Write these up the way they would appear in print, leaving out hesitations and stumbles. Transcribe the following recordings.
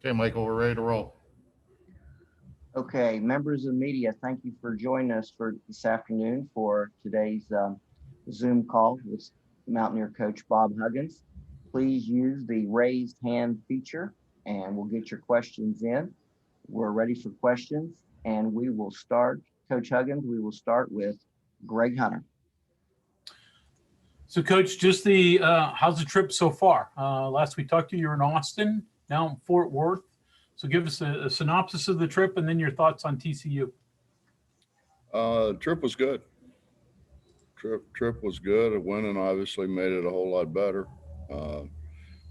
Okay, Michael, we're ready to roll. Okay, members of the media, thank you for joining us for this afternoon for today's Zoom call with Mountaineer coach Bob Huggins. Please use the raised hand feature and we'll get your questions in. We're ready for questions and we will start, Coach Huggins, we will start with Greg Hunter. So, Coach, just how's the trip so far? Last we talked to you, you're in Austin, now in Fort Worth. So give us a synopsis of the trip and then your thoughts on TCU. Trip was good. Trip was good. Winning obviously made it a whole lot better.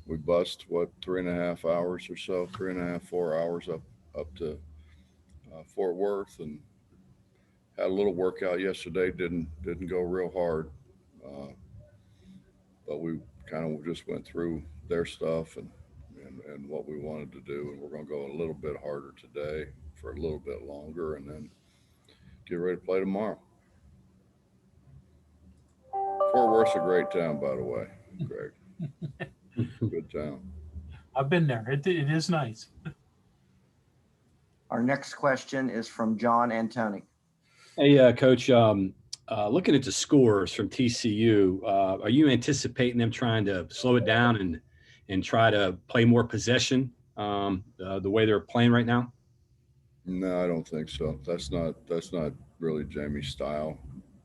We bussed 3.5 hours or so, 3.5, 4 hours up to Fort Worth, and had a little workout yesterday. Didn't go real hard, but we kind of just went through their stuff and what we wanted to do, and we're going to go a little bit harder today for a little bit longer, and then get ready to play tomorrow. Fort Worth's a great town, by the way, Greg. Good town. I've been there. It is nice. Our next question is from John Antoni. Hey, Coach, looking at the scores from TCU, are you anticipating them trying to slow it down and try to play more possession the way they're playing right now? No, I don't think so. That's not really Jamie's style.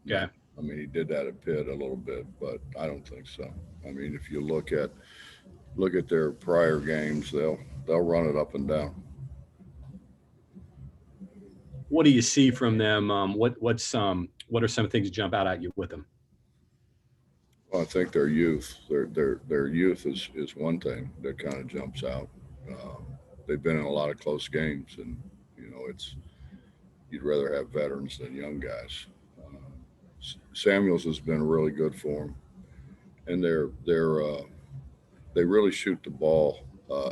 Yeah. I mean, he did that at Pitt a little bit, but I don't think so. I mean, if you look at their prior games, they'll run it up and down. What do you see from them? What are some things that jump out at you with them? Well, I think their youth, their youth is one thing that kind of jumps out. They've been in a lot of close games, and you'd rather have veterans than young guys. Samuels has been really good for them, and they really shoot the ball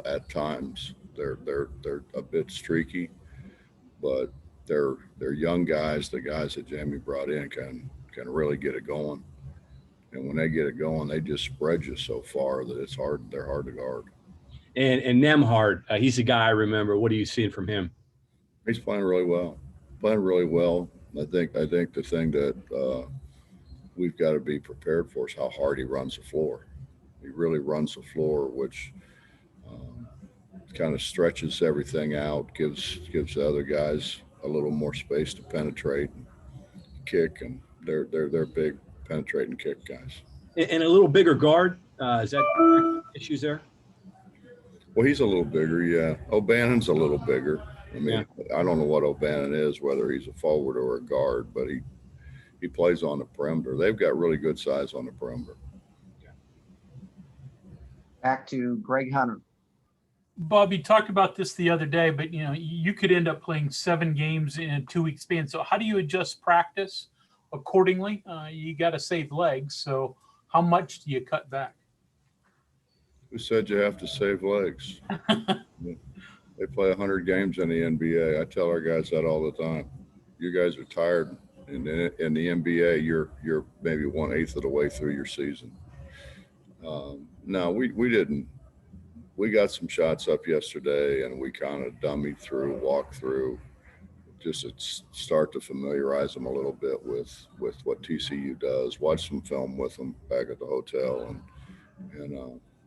at times. They're a bit streaky, but they're young guys. The guys that Jamie brought in can really get it going. And when they get it going, they just spread you so far that it's hard. They're hard to guard. And Nemhard, he's a guy I remember. What are you seeing from him? He's playing really well. I think the thing that we've got to be prepared for is how hard he runs the floor. He really runs the floor, which kind of stretches everything out, gives the other guys a little more space to penetrate and kick, and they're big penetrating kick guys. And a little bigger guard. Is that issues there? Well, he's a little bigger, yeah. O'Bannon's a little bigger. I mean, yeah. I don't know what O'Bannon is, whether he's a forward or a guard, but he plays on the perimeter. They've got really good size on the perimeter. Back to Greg Hunter. Bob, you talked about this the other day, but you could end up playing 7 games in a 2-week span. So how do you adjust practice accordingly? You got to save legs. So how much do you cut back? Who said you have to save legs? They play 100 games in the NBA. I tell our guys that all the time. You guys are tired. In the NBA, you're maybe 1/8 of the way through your season. No, we didn't. We got some shots up yesterday, and we kind of dummied through, walked through, just to start to familiarize them a little bit with what TCU does. Watch some film with them back at the hotel, and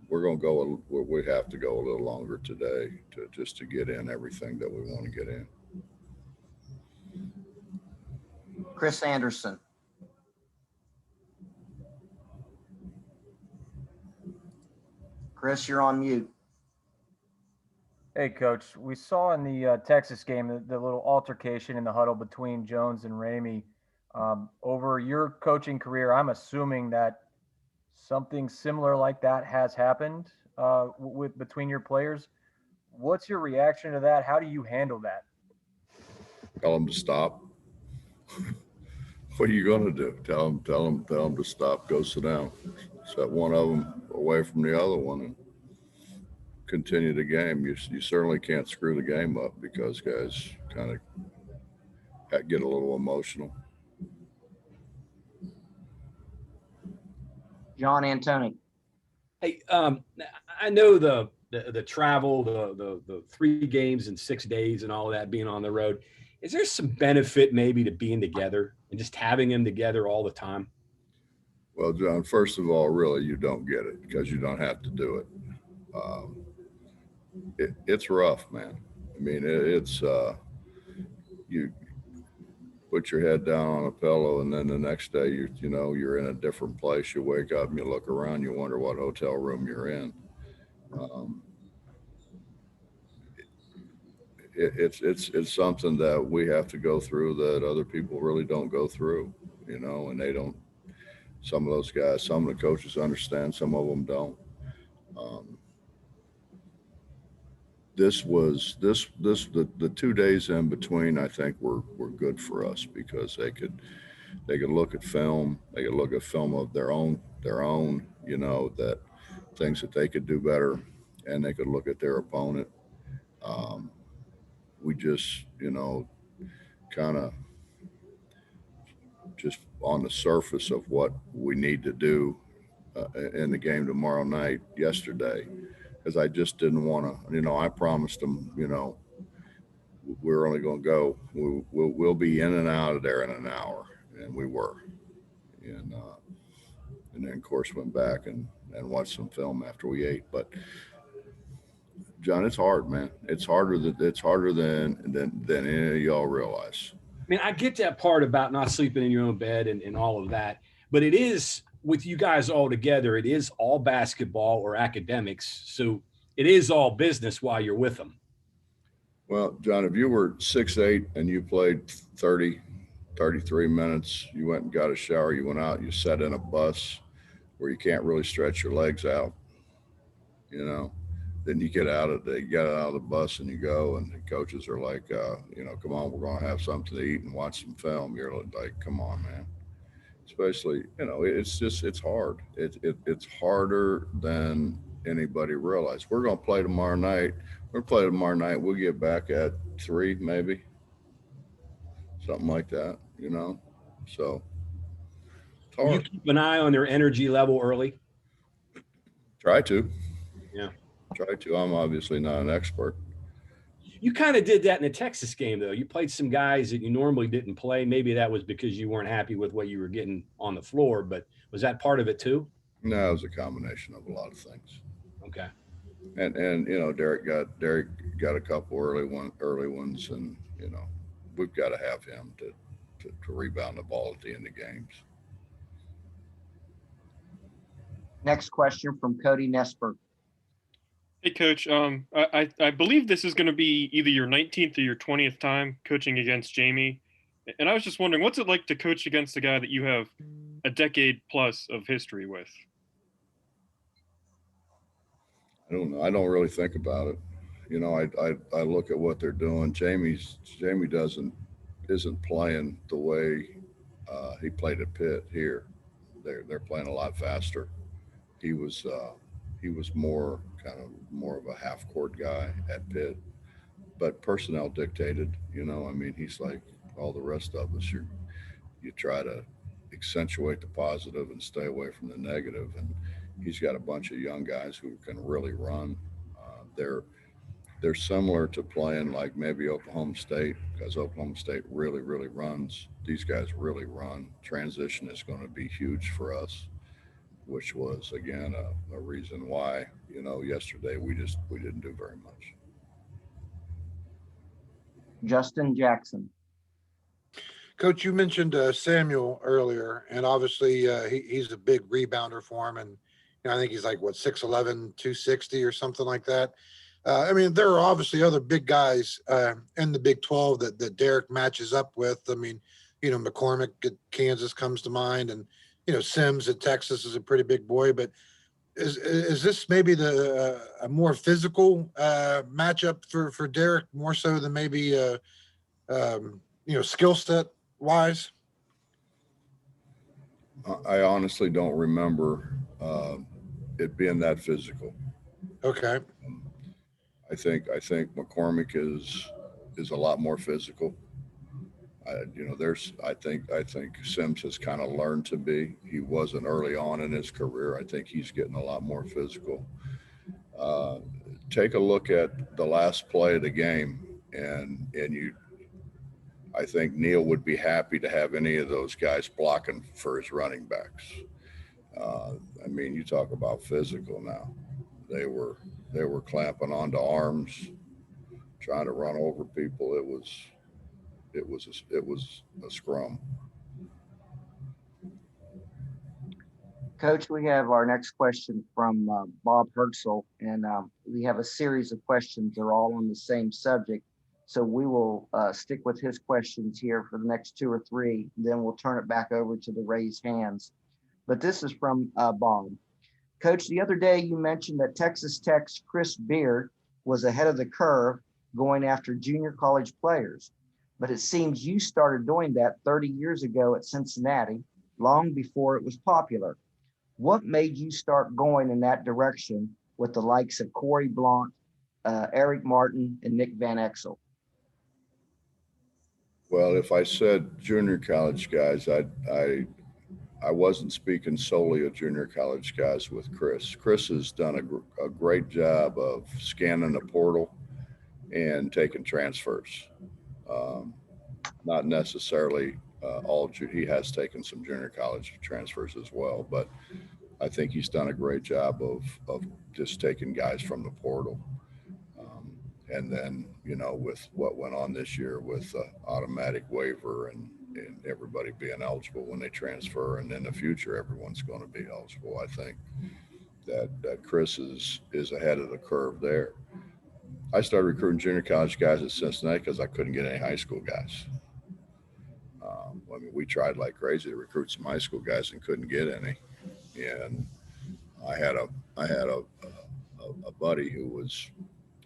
we're going to go. We have to go a little longer today to get in everything that we want to get in. Chris Anderson. Chris, you're on mute. Hey, Coach. We saw in the Texas game the little altercation in the huddle between Jones and Ramey. Over your coaching career, I'm assuming that something similar like that has happened between your players. What's your reaction to that? How do you handle that? Tell them to stop. What are you going to do? Tell them to stop. Go sit down. Set one of them away from the other one and continue the game. You certainly can't screw the game up because guys kind of get a little emotional. John Antoni. Hey, I know the the travel, the 3 games in 6 days and all of that being on the road, is there some benefit maybe to being together and just having them together all the time? Well, John, first of all, really, you don't get it because you don't have to do it. Um, it's rough, man. I mean, it's you put your head down on a pillow, and then the next day you're in a different place. You wake up and you look around, you wonder what hotel room you're in. Um, it's something that we have to go through that other people really don't go through, and they don't. Some of those guys, some of the coaches understand, some of them don't. Um, the 2 days in between, I think were good for us because they could look at film, they could look at film of their own, that things that they could do better, and they could look at their opponent. We just, kind of just on the surface of what we need to do in the game tomorrow night yesterday, because I just didn't want to, I promised them, we're only going to go, we'll be in and out of there in an hour, and we were. And then of course went back and watched some film after we ate. But John, it's hard, man. It's harder than any of y'all realize. I mean, I get that part about not sleeping in your own bed and all of that, but it is with you guys all together, it is all basketball or academics. So it is all business while you're with them. Well, John, if you were 6'8" and you played 30, 33 minutes, you went and got a shower, you went out, you sat in a bus where you can't really stretch your legs out, then you get out of the bus and you go, and the coaches are like, come on, we're going to have something to eat and watch some film. You're like, come on, man. Especially, it's hard. It's harder than anybody realized. We're going to play tomorrow night. We'll get back at 3, maybe something like that, so it's hard. You keep an eye on their energy level early. Try to. Yeah. I'm obviously not an expert. You kind of did that in the Texas game, though. You played some guys that you normally didn't play. Maybe that was because you weren't happy with what you were getting on the floor, but was that part of it too? No, it was a combination of a lot of things. Okay. And Derek got a couple early ones, and we've got to have him to rebound the ball at the end of games. Next question from Cody Nesper. Hey, Coach. I believe this is going to be either your 19th or your 20th time coaching against Jamie. And I was just wondering, what's it like to coach against a guy that you have a decade plus of history with? I don't know. I don't really think about it. I look at what they're doing. Jamie isn't playing the way he played at Pitt here. They're playing a lot faster. He was more of a half court guy at Pitt, but personnel dictated. He's like all the rest of us. You try to accentuate the positive and stay away from the negative. And he's got a bunch of young guys who can really run. They're similar to playing like maybe Oklahoma State, because Oklahoma State really, really runs. These guys really run. Transition is going to be huge for us, which was, again, a reason why, yesterday we didn't do very much. Justin Jackson. Coach, you mentioned Samuel earlier, and obviously he's a big rebounder for him. And I think he's like, 6'11", 260 or something like that. There are obviously other big guys in the Big 12 that Derek matches up with. McCormick at Kansas comes to mind, and Sims at Texas is a pretty big boy. But is this maybe a more physical matchup for Derek, more so than maybe skill set wise? I honestly don't remember it being that physical. Okay. I think McCormick is a lot more physical. I think Sims has kind of learned to be. He wasn't early on in his career. I think he's getting a lot more physical. take a look at the last play of the game, and I think Neil would be happy to have any of those guys blocking for his running backs. I mean, you talk about physical now. They were clamping onto arms, trying to run over people. It was a scrum. Coach, we have our next question from Bob Hertzel, and we have a series of questions. They're all on the same subject. So we will stick with his questions here for the next two or three. Then we'll turn it back over to the raised hands. But this is from Bob. Coach, the other day you mentioned that Texas Tech's Chris Beard was ahead of the curve going after junior college players. But it seems you started doing that 30 years ago at Cincinnati, long before it was popular. What made you start going in that direction with the likes of Corey Blount, Eric Martin, and Nick Van Exel? Well, if I said junior college guys, I wasn't speaking solely of junior college guys with Chris. Chris has done a great job of scanning the portal and taking transfers. Not necessarily he has taken some junior college transfers as well, but I think he's done a great job of just taking guys from the portal. And then, with what went on this year with automatic waiver and everybody being eligible when they transfer, and in the future, everyone's going to be eligible. I think that Chris is ahead of the curve there. I started recruiting junior college guys at Cincinnati because I couldn't get any high school guys. I mean, we tried like crazy to recruit some high school guys and couldn't get any. And I had a buddy who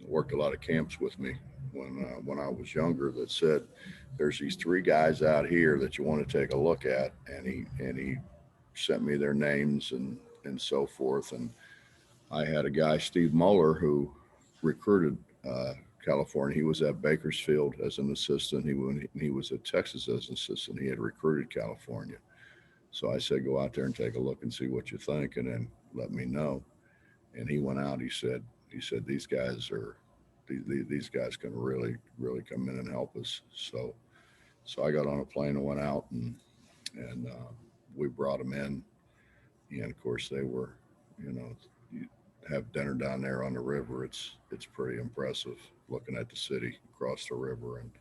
worked a lot of camps with me when I was younger that said, "There's these three guys out here that you want to take a look at," and he sent me their names and so forth. And I had a guy, Steve Muller, who recruited California. He was at Bakersfield as an assistant. He was at Texas as an assistant. He had recruited California. So I said, go out there and take a look and see what you think, and then let me know. And he went out. He said these guys can really come in and help us. So I got on a plane and went out, and we brought them in. And of course they were, you have dinner down there on the river. It's pretty impressive looking at the city across the river. And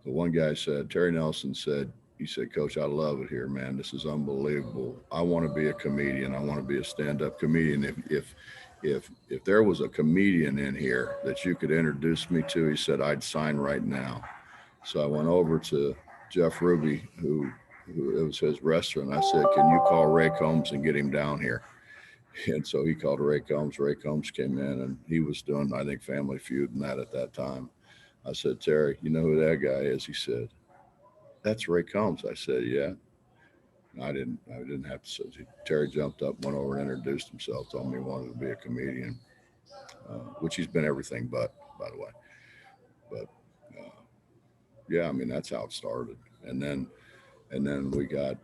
the one guy said, Terry Nelson said, he said, "Coach, I love it here, man. This is unbelievable. I want to be a comedian. I want to be a stand-up comedian. If there was a comedian in here that you could introduce me to," he said, "I'd sign right now." So I went over to Jeff Ruby, who it was his restaurant. I said, "Can you call Ray Combs and get him down here?" And so he called Ray Combs. Ray Combs came in, and he was doing, I think, Family Feud and that at that time. I said, "Terry, you know who that guy is?" He said, "That's Ray Combs." I said, "Yeah." I didn't have to say. Terry jumped up, went over and introduced himself, told me he wanted to be a comedian, which he's been everything but, by the way. But yeah, I mean, that's how it started. And then we got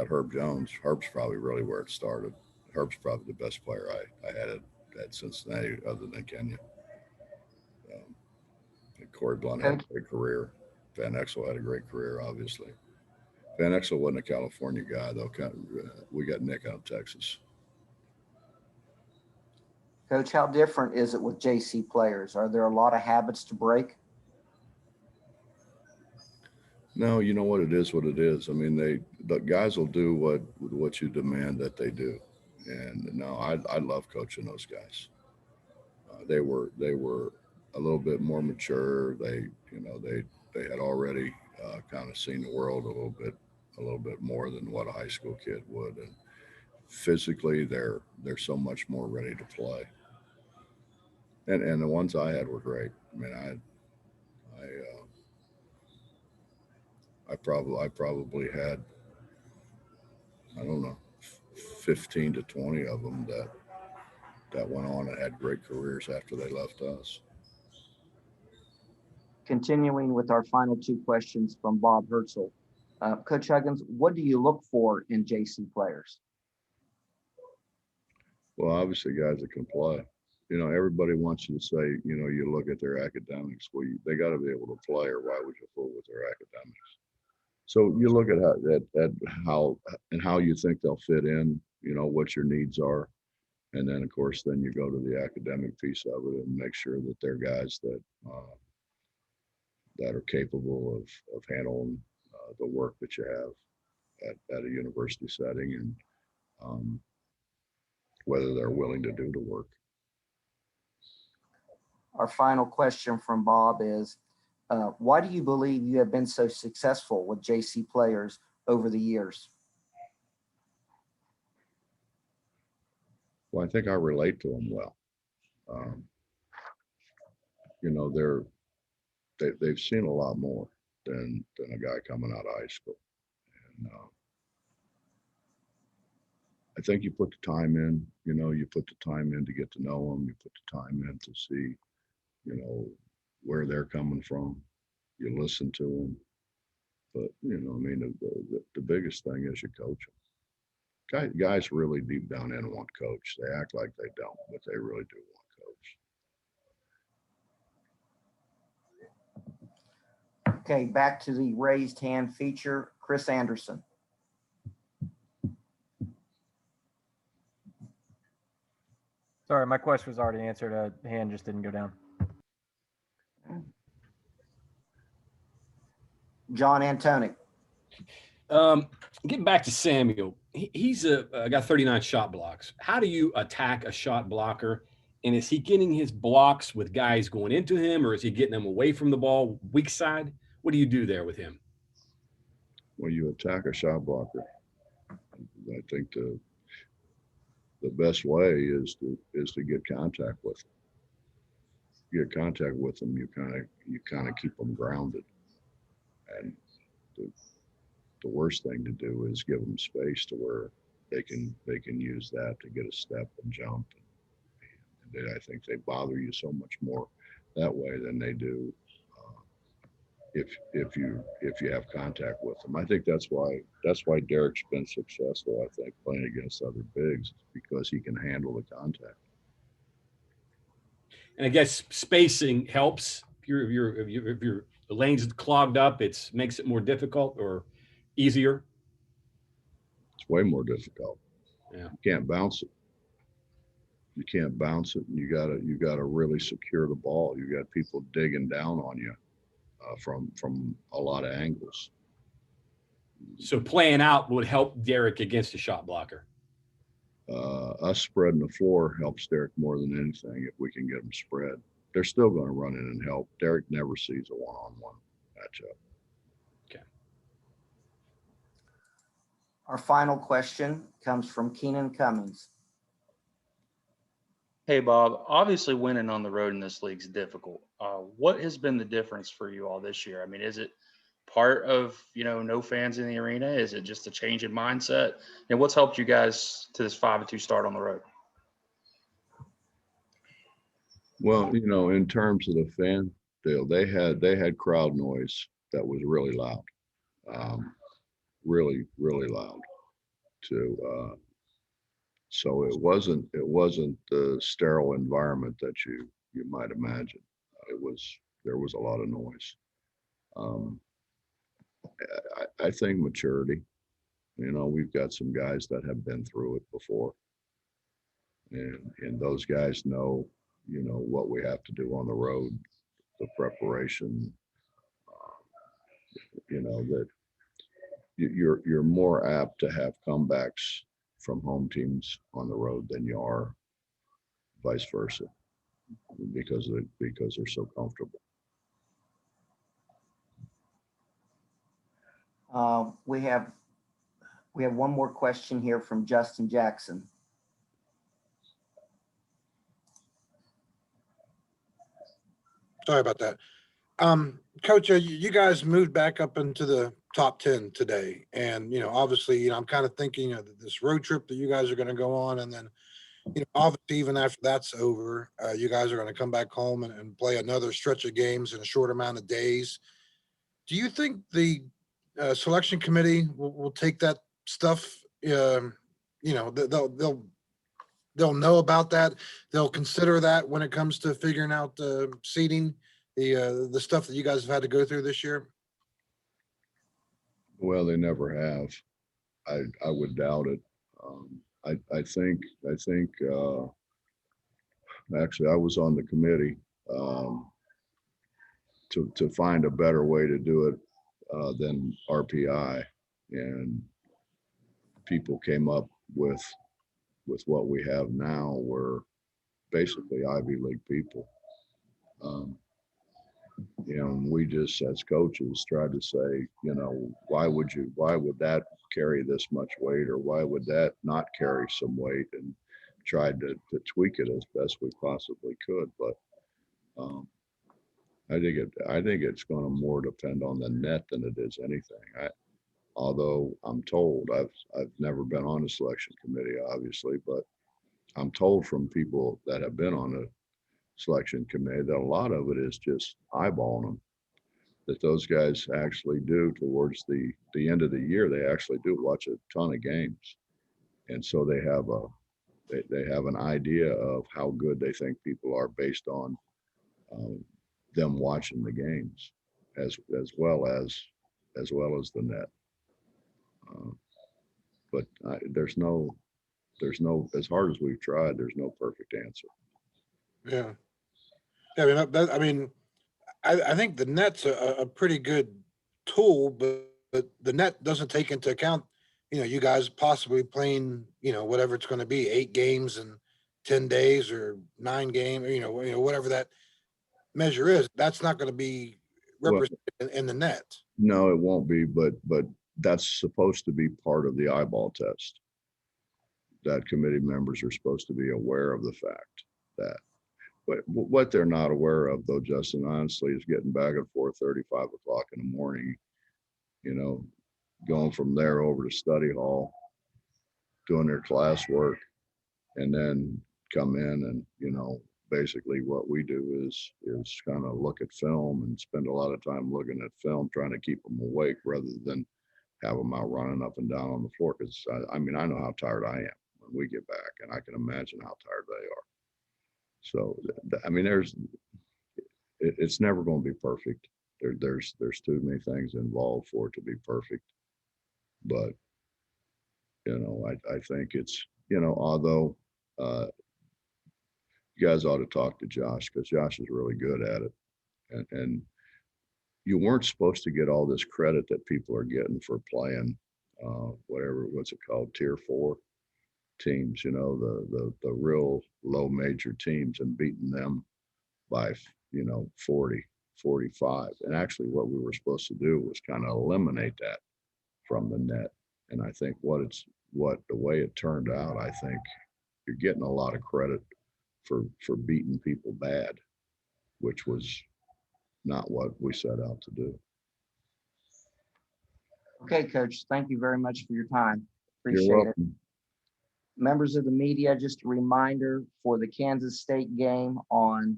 Herb Jones. Herb's probably really where it started. Herb's probably the best player I had at Cincinnati, other than Kenya. Corey Blount had a great career. Van Exel had a great career, obviously. Van Exel wasn't a California guy, though. We got Nick out of Texas. Coach, how different is it with JC players? Are there a lot of habits to break? No, you know what it is. I mean, the guys will do what you demand that they do. And no, I love coaching those guys. They were a little bit more mature. They had already kind of seen the world a little bit more than what a high school kid would. And physically, they're so much more ready to play. And the ones I had were great. I mean, I probably had, I don't know, 15 to 20 of them that went on and had great careers after they left us. Continuing with our final two questions from Bob Hertzel. Coach Huggins, what do you look for in JC players? Well, obviously guys that can play, you know, everybody wants you to say, you know, you look at their academics. Well, they got to be able to play, or why would you fool with their academics? So you look at how and how you think they'll fit in, you know, what your needs are. And then of course, then you go to the academic piece of it and make sure that they're guys that, that are capable of handling the work that you have at a university setting, and whether they're willing to do the work. Our final question from Bob is, why do you believe you have been so successful with JC players over the years? Well, I think I relate to them well. You know, they've seen a lot more than a guy coming out of high school. And I think you put the time in, you know, you put the time in to get to know them. You put the time in to see, you know, where they're coming from. You listen to them. But, you know, I mean, the biggest thing is you coach them. Guys really deep down in want coach. They act like they don't, but they really do want coach. Okay, back to the raised hand feature, Chris Anderson. Sorry, my question was already answered. A hand just didn't go down. John Antonic. Getting back to Samuel, he's got 39 shot blocks. How do you attack a shot blocker? And is he getting his blocks with guys going into him, or is he getting them away from the ball, weak side? What do you do there with him? When you attack a shot blocker, I think the best way is to get contact with them. Get contact with them, you kind of keep them grounded. And the worst thing to do is give them space to where they can use that to get a step and jump. And I think they bother you so much more that way than they do if you have contact with them. I think that's why Derek's been successful. I think playing against other bigs, because he can handle the contact. And I guess spacing helps. If your the lane's clogged up, it makes it more difficult or easier. It's way more difficult. Yeah. You can't bounce it. You can't bounce it, and you gotta really secure the ball. You got people digging down on you from a lot of angles. So playing out would help Derek against a shot blocker. Us spreading the floor helps Derek more than anything. If we can get them spread, they're still going to run in and help. Derek never sees a one-on-one matchup. Okay. Our final question comes from Keenan Cummings. Hey, Bob, obviously winning on the road in this league is difficult. What has been the difference for you all this year? I mean, is it part of, no fans in the arena? Is it just a change in mindset? And what's helped you guys to this 5-2 start on the road? Well, in terms of the fan deal, they had crowd noise that was really loud, really, really loud. So it wasn't the sterile environment that you might imagine. There was a lot of noise. I think maturity. We've got some guys that have been through it before, and those guys know, what we have to do on the road, the preparation. That you're more apt to have comebacks from home teams on the road than you are vice versa, because they're so comfortable. We have one more question here from Justin Jackson. Sorry about that. Coach, you guys moved back up into the top 10 today. And, obviously, I'm kind of thinking of this road trip that you guys are going to go on. And then, obviously, even after that's over, you guys are going to come back home and play another stretch of games in a short amount of days. Do you think the selection committee will take that stuff? They'll they'll know about that. They'll consider that when it comes to figuring out seating, the stuff that you guys have had to go through this year? Well, they never have. I would doubt it. I think actually I was on the committee to find a better way to do it than RPI, and people came up with what we have now, were basically Ivy League people. And we just, as coaches, tried to say, why would that carry this much weight, or why would that not carry some weight, and tried to tweak it as best we possibly could. But I think it's going to more depend on the net than it is anything. Although I'm told, I've never been on a selection committee, obviously, but I'm told from people that have been on a selection committee that a lot of it is just eyeballing them. That those guys actually do, towards the end of the year, they actually do watch a ton of games, and so they have an idea of how good they think people are based on them watching the games, as well as the net. But there's no, as hard as we've tried, there's no perfect answer. Yeah. I mean, I think the net's a pretty good tool, but the net doesn't take into account, you guys possibly playing, whatever it's going to be, 8 games in 10 days or 9 games, whatever that measure is. That's not going to be Well, represented in the net. no, it won't be, but that's supposed to be part of the eyeball test. That committee members are supposed to be aware of the fact that. But what they're not aware of, though, Justin, honestly, is getting back at 4:30, 5 o'clock in the morning, going from there over to study hall, doing their classwork, and then come in and, basically what we do is kind of look at film and spend a lot of time looking at film, trying to keep them awake rather than have them out running up and down on the floor. Because I mean, I know how tired I am when we get back, and I can imagine how tired they are. So, I mean, it's never going to be perfect. There's too many things involved for it to be perfect. But, I think it's, although you guys ought to talk to Josh, because Josh is really good at it. And you weren't supposed to get all this credit that people are getting for playing what's it called, tier 4 teams, the real low major teams, and beating them by 40, 45. And actually what we were supposed to do was kind of eliminate that from the net. And I think the way it turned out, I think you're getting a lot of credit for beating people bad, which was not what we set out to do. Okay, Coach, thank you very much for your time. You're Appreciate it. welcome. Members of the media, just a reminder for the Kansas State game on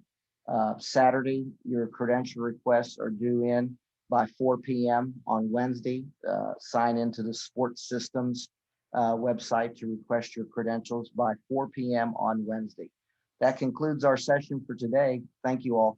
Saturday, your credential requests are due in by 4 p.m. on Wednesday. Sign into the Sports Systems website to request your credentials by 4 p.m. on Wednesday. That concludes our session for today. Thank you all.